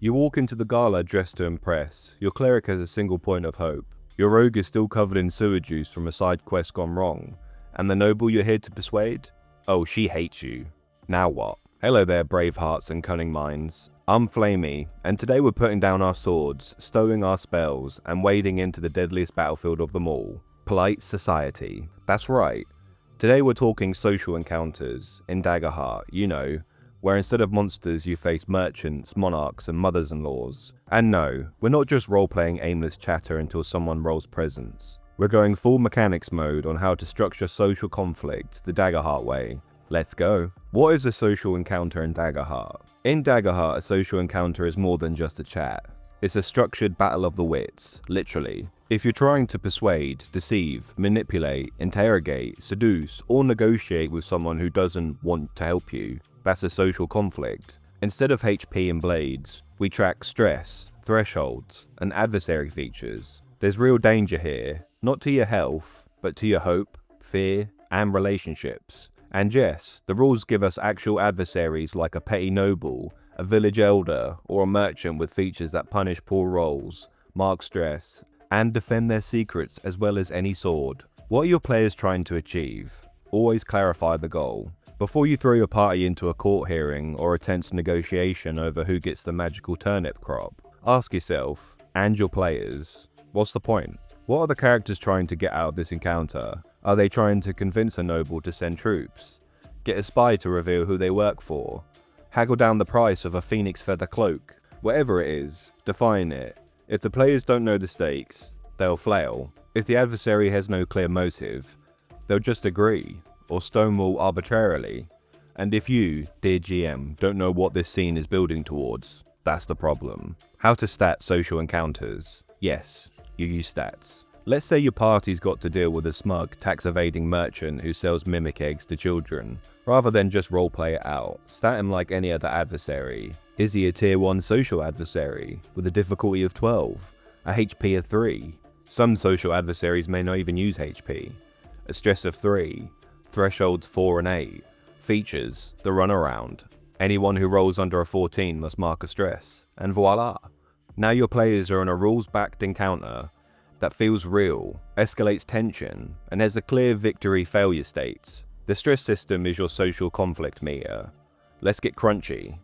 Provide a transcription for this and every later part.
You walk into the gala dressed to impress. Your cleric has a single point of hope. Your rogue is still covered in sewer juice from a side quest gone wrong. And the noble you're here to persuade? Oh, she hates you. Now what? Hello there, brave hearts and cunning minds. I'm Flamey, and today we're putting down our swords, stowing our spells, and wading into the deadliest battlefield of them all. Polite society. That's right. Today we're talking social encounters in Daggerheart, you know, where instead of monsters you face merchants, monarchs, and mothers-in-laws. And no, we're not just role-playing aimless chatter until someone rolls presents. We're going full mechanics mode on how to structure social conflict the Daggerheart way. Let's go. What is a social encounter in Daggerheart? In Daggerheart, a social encounter is more than just a chat. It's a structured battle of the wits, literally. If you're trying to persuade, deceive, manipulate, interrogate, seduce, or negotiate with someone who doesn't want to help you, that's a social conflict. Instead of HP and blades, we track stress, thresholds, and adversary features. There's real danger here, not to your health, but to your hope, fear, and relationships. And yes, the rules give us actual adversaries like a petty noble, a village elder, or a merchant with features that punish poor rolls, mark stress, and defend their secrets as well as any sword. What are your players trying to achieve? Always clarify the goal. Before you throw your party into a court hearing or a tense negotiation over who gets the magical turnip crop, ask yourself, and your players, what's the point? What are the characters trying to get out of this encounter? Are they trying to convince a noble to send troops? Get a spy to reveal who they work for? Haggle down the price of a phoenix feather cloak? Whatever it is, define it. If the players don't know the stakes, they'll flail. If the adversary has no clear motive, they'll just agree, or stonewall arbitrarily. And if you, dear GM, don't know what this scene is building towards, that's the problem. How to stat social encounters. Yes, you use stats. Let's say your party's got to deal with a smug, tax-evading merchant who sells mimic eggs to children. Rather than just roleplay it out, stat him like any other adversary. Is he a tier 1 social adversary, with a difficulty of 12, a HP of 3? Some social adversaries may not even use HP. A stress of 3, thresholds 4 and 8. Features, the runaround. Anyone who rolls under a 14 must mark a stress, and voila! Now your players are in a rules-backed encounter that feels real, escalates tension, and has a clear victory-failure state. The stress system is your social conflict meter. Let's get crunchy.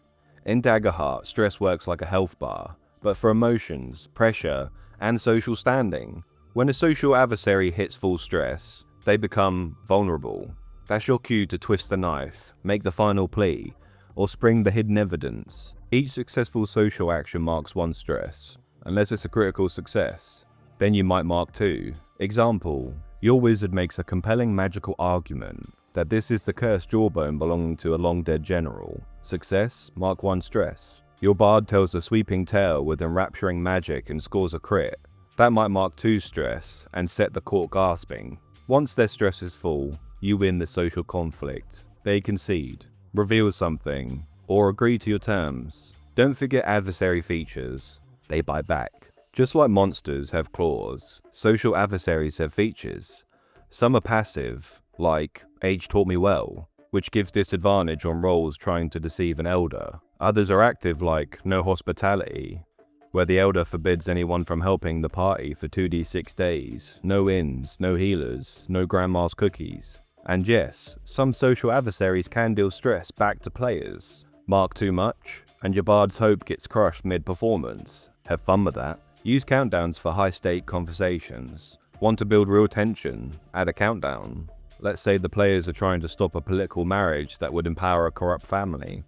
In Daggerheart, stress works like a health bar, but for emotions, pressure, and social standing. When a social adversary hits full stress, they become vulnerable. That's your cue to twist the knife, make the final plea, or spring the hidden evidence. Each successful social action marks 1 stress, unless it's a critical success. Then you might mark 2. Example, your wizard makes a compelling magical argument that this is the cursed jawbone belonging to a long-dead general. Success, mark 1 stress. Your bard tells a sweeping tale with enrapturing magic and scores a crit. That might mark 2 stress and set the court gasping. Once their stress is full, you win the social conflict. They concede, reveal something, or agree to your terms. Don't forget adversary features. They bite back. Just like monsters have claws, social adversaries have features. Some are passive, like age taught me well, which gives disadvantage on rolls trying to deceive an elder. Others are active, like no hospitality, where the elder forbids anyone from helping the party for 2d6 days, no inns, no healers, no grandma's cookies. And yes, some social adversaries can deal stress back to players. Mark too much, and your bard's hope gets crushed mid-performance. Have fun with that. Use countdowns for high-stake conversations. Want to build real tension? Add a countdown. Let's say the players are trying to stop a political marriage that would empower a corrupt family.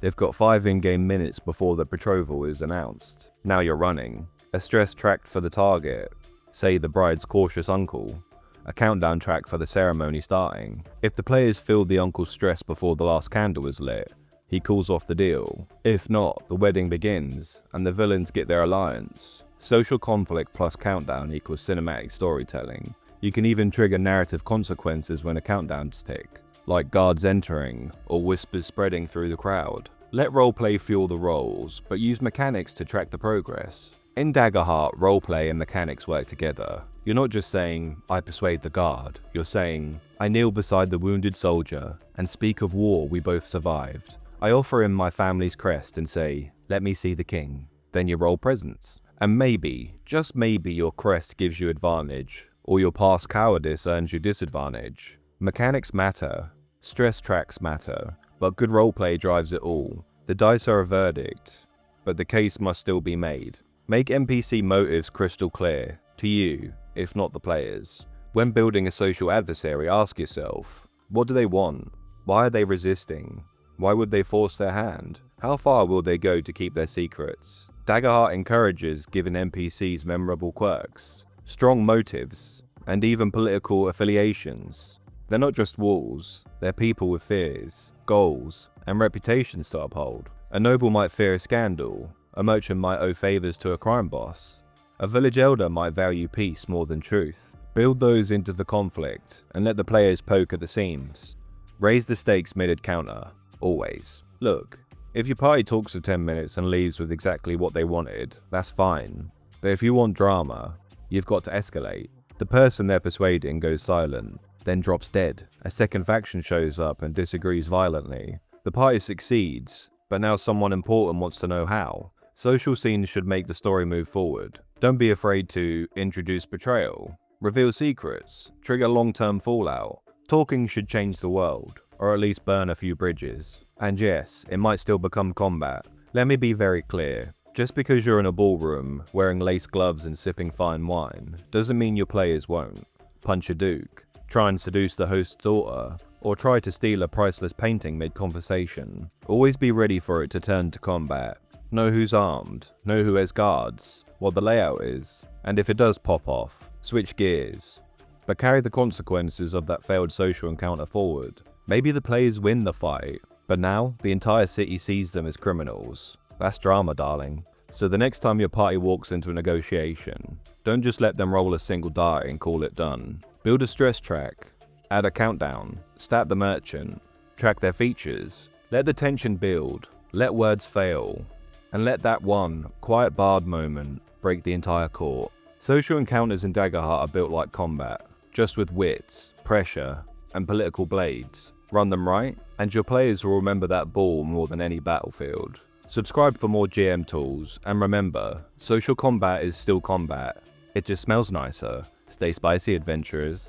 They've got 5 in-game minutes before the betrothal is announced. Now you're running. A stress track for the target, say the bride's cautious uncle. A countdown track for the ceremony starting. If the players feel the uncle's stress before the last candle is lit, he calls off the deal. If not, the wedding begins, and the villains get their alliance. Social conflict plus countdown equals cinematic storytelling. You can even trigger narrative consequences when a countdown's tick, like guards entering, or whispers spreading through the crowd. Let roleplay fuel the roles, but use mechanics to track the progress. In Daggerheart, roleplay and mechanics work together. You're not just saying, I persuade the guard. You're saying, I kneel beside the wounded soldier and speak of war we both survived. I offer him my family's crest and say, let me see the king. then you roll presence. And maybe, just maybe, your crest gives you advantage, or your past cowardice earns you disadvantage. Mechanics matter, stress tracks matter, but good roleplay drives it all. The dice are a verdict, but the case must still be made. Make NPC motives crystal clear, to you, if not the players. When building a social adversary, ask yourself, what do they want? Why are they resisting? Why would they force their hand? How far will they go to keep their secrets? Daggerheart encourages giving NPCs memorable quirks, strong motives, and even political affiliations. They're not just walls, they're people with fears, goals, and reputations to uphold. A noble might fear a scandal, a merchant might owe favors to a crime boss, a village elder might value peace more than truth. Build those into the conflict, and let the players poke at the seams. Raise the stakes mid-encounter, always. Look, if your party talks for 10 minutes and leaves with exactly what they wanted, that's fine. But if you want drama, you've got to escalate. The person they're persuading goes silent, then drops dead. A second faction shows up and disagrees violently. The party succeeds, but now someone important wants to know how. Social scenes should make the story move forward. Don't be afraid to introduce betrayal, reveal secrets, trigger long-term fallout. Talking should change the world, or at least burn a few bridges. And yes, it might still become combat. Let me be very clear. Just because you're in a ballroom, wearing lace gloves and sipping fine wine, doesn't mean your players won't. Punch a duke, try and seduce the host's daughter, or try to steal a priceless painting mid-conversation. Always be ready for it to turn to combat. Know who's armed, know who has guards, what the layout is, and if it does pop off, switch gears. But carry the consequences of that failed social encounter forward. Maybe the players win the fight, but now the entire city sees them as criminals. That's drama, darling. So the next time your party walks into a negotiation, don't just let them roll a single die and call it done. Build a stress track, add a countdown, stat the merchant, track their features, let the tension build, let words fail, and let that one quiet bard moment break the entire court. Social encounters in Daggerheart are built like combat, just with wits, pressure, and political blades. Run them right, and your players will remember that ball more than any battlefield. Subscribe for more GM tools, and remember, social combat is still combat. It just smells nicer. Stay spicy, adventurers.